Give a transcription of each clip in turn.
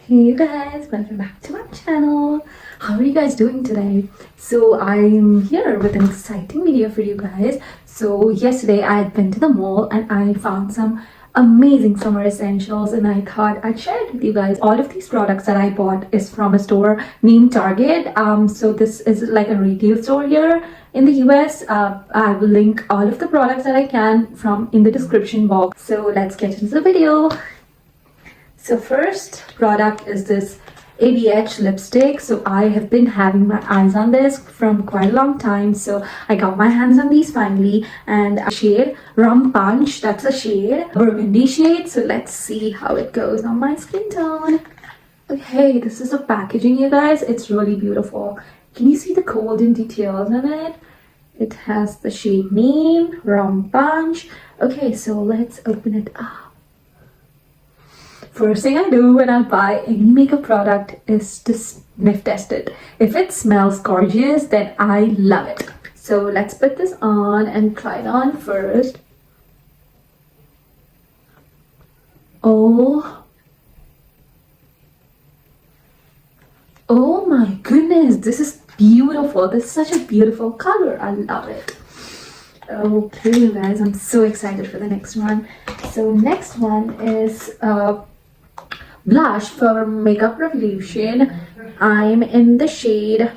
Hey you guys, welcome back to my channel. How are you guys doing today? So I'm here with an exciting video for you guys. So yesterday I had been to the mall and I found some amazing summer essentials and I thought I'd share it with you guys. All of these products that I bought is from a store named Target. So this is like a retail store here in the US. I will link all of the products that I can from in the description box. So let's get into the video. So first product is this ABH lipstick. So I have been having my eyes on this from quite a long time. So I got my hands on these finally, and shade Rum Punch, that's a shade, burgundy shade. So let's see how it goes on my skin tone. Okay, this is the packaging, you guys. It's really beautiful. Can you see the golden details in it? It has the shade name, Rum Punch. Okay, so let's open it up. First thing I do when I buy any makeup product is to sniff test it. If it smells gorgeous, then I love it. So let's put this on and try it on first. Oh my goodness, this is beautiful. This is such a beautiful color. I love it. Okay, you guys, I'm so excited for the next one. So next one is blush for Makeup Revolution. I'm in the shade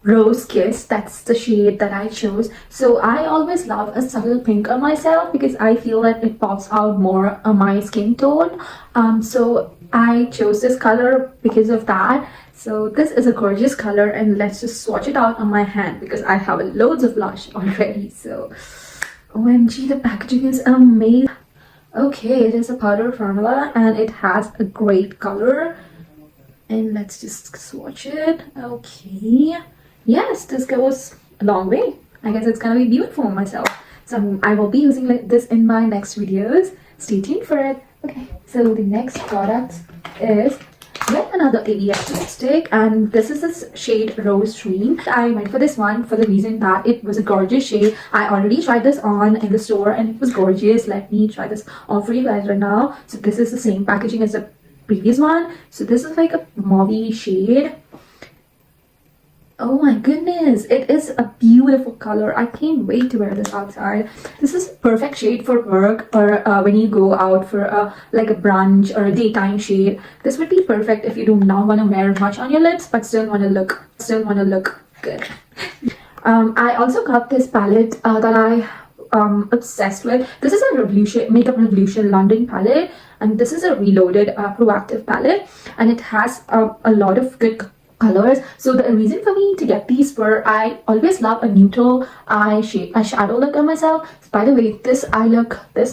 Rose Kiss. That's the shade that I chose. So I always love a subtle pink on myself because I feel that it pops out more on my skin tone. So I chose this color because of that. So this is a gorgeous color, and let's just swatch it out on my hand because I have loads of blush already. So OMG, the packaging is amazing. Okay, it is a powder formula and it has a great color. And let's just swatch it. Okay. Yes, this goes a long way. I guess it's gonna be beautiful myself. So I will be using this in my next videos. Stay tuned for it. Okay, so the next product is yet another ABH lipstick, and this is this shade Rose Sheen. I went for this one for the reason that it was a gorgeous shade. I already tried this on in the store and it was gorgeous. Let me try this on for you guys right now. So this is the same packaging as the previous one. So this is like a mauve shade. Oh my goodness, it is a beautiful color. I can't wait to wear this outside. This is perfect shade for work or when you go out for like a brunch or a daytime shade. This would be perfect if you do not want to wear much on your lips but still want to look good. I also got this palette that I obsessed with. This is a Makeup Revolution London palette, and this is a reloaded proactive palette, and it has a lot of good colors. So the reason for me to get these were I always love a neutral eyeshadow look on myself. So by the way, this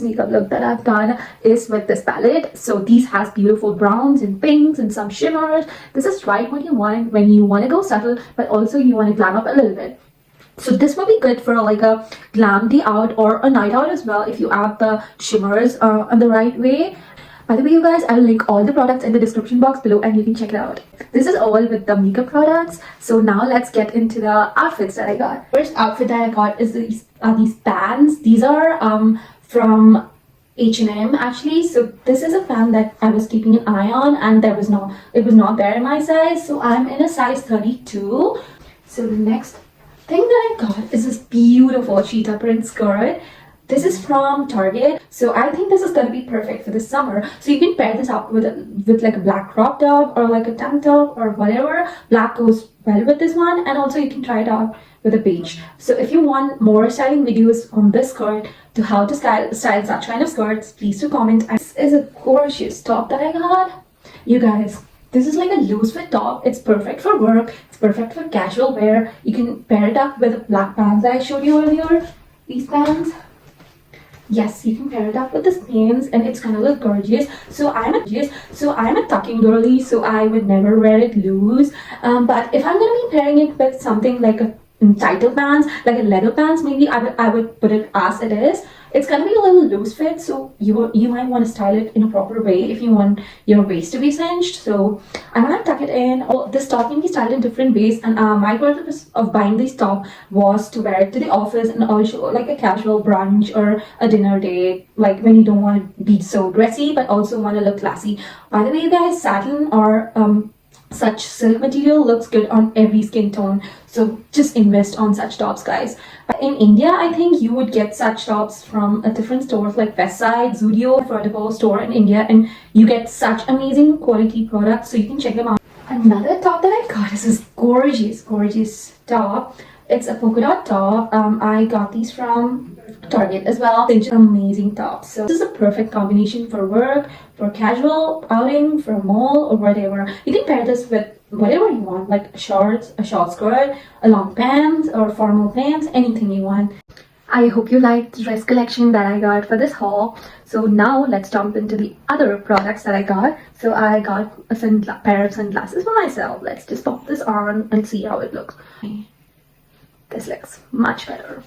makeup look that I've done is with this palette. So these has beautiful browns and pinks and some shimmers. This is right what you want when you want to go subtle but also you want to glam up a little bit. So this will be good for like a glam day out or a night out as well if you add the shimmers on the right way. By the way, you guys, I'll link all the products in the description box below and you can check it out. This is all with the makeup products. So now let's get into the outfits that I got. First outfit that I got is these pants. These are from H&M actually. So this is a pant that I was keeping an eye on and it was not there in my size. So I'm in a size 32. So the next thing that I got is this beautiful cheetah print skirt. This is from Target, so I think this is gonna be perfect for the summer. So you can pair this up with like a black crop top or like a tank top or whatever. Black goes well with this one, and also you can try it out with a beige. So if you want more styling videos on this skirt to how to style such kind of skirts, please do comment. This is a gorgeous top that I got, you guys. This is like a loose fit top. It's perfect for work. It's perfect for casual wear. You can pair it up with the black pants that I showed you earlier. These pants. Yes, you can pair it up with the pants and it's gonna look gorgeous. So I'm a tucking girly, so I would never wear it loose. But if I'm gonna be pairing it with something like a tighter pants, like a leather pants, maybe I would put it as it is. It's gonna be a little loose fit, so you might want to style it in a proper way if you want your waist to be cinched. So I'm gonna tuck it in. Oh, this top can be styled in different ways, and my purpose of buying this top was to wear it to the office and also like a casual brunch or a dinner date, like when you don't want to be so dressy but also want to look classy. By the way, guys, satin or such silk material looks good on every skin tone, so just invest on such tops, guys. In India, I think you would get such tops from a different stores like Westside, Zudio, affordable store in India, and you get such amazing quality products, so you can check them out. Another top that I got is this gorgeous top. It's a polka dot top. I got these from Target as well. They're just amazing tops. So this is a perfect combination for work, for casual outing, for a mall or whatever. You can pair this with whatever you want, like shorts, a short skirt, a long pants, or formal pants, anything you want. I hope you liked the dress collection that I got for this haul. So now let's jump into the other products that I got. So I got a pair of sunglasses for myself. Let's just pop this on and see how it looks. This looks much better.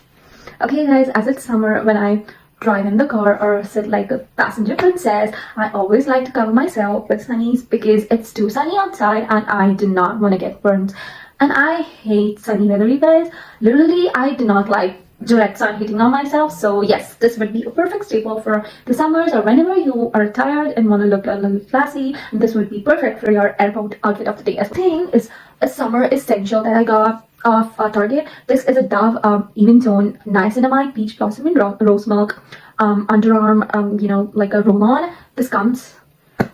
Okay guys, as it's summer, when I drive in the car or sit like a passenger princess, I always like to cover myself with sunnies because it's too sunny outside and I do not want to get burnt. And I hate sunny weather, you guys. Literally, I do not like direct sun hitting on myself. So yes, this would be a perfect staple for the summers or whenever you are tired and want to look a little classy. This would be perfect for your airport outfit of the day. As thing is a summer essential that I got of Target. This is a Dove even tone niacinamide peach blossom and rose milk underarm, you know, like a roll-on. This comes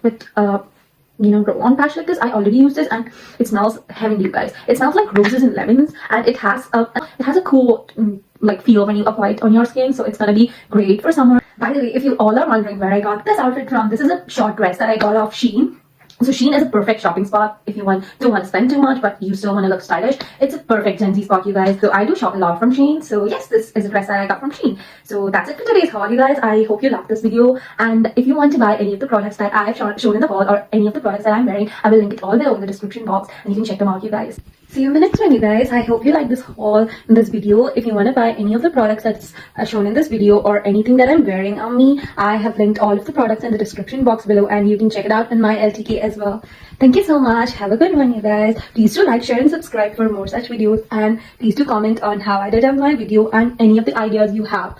with you know, roll-on patch like this. I already used this and it smells heavenly, you guys. It smells like roses and lemons, and it has a cool like feel when you apply it on your skin, so it's gonna be great for summer. By the way, if you all are wondering where I got this outfit from, this is a short dress that I got off SHEIN. So SHEIN is a perfect shopping spot if you don't want to spend too much but you still want to look stylish. It's a perfect Gen Z spot, you guys. So I do shop a lot from SHEIN. So yes, this is a dress that I got from SHEIN. So that's it for today's haul, you guys. I hope you loved this video. And if you want to buy any of the products that I have shown in the haul or any of the products that I'm wearing, I will link it all below in the description box and you can check them out, you guys. See you in the next one, you guys. I hope you like this haul in this video. If you want to buy any of the products that's shown in this video or anything that I'm wearing on me, I have linked all of the products in the description box below and you can check it out in my LTK as well. Thank you so much. Have a good one, you guys. Please do like, share and subscribe for more such videos, and please do comment on how I did on my video and any of the ideas you have.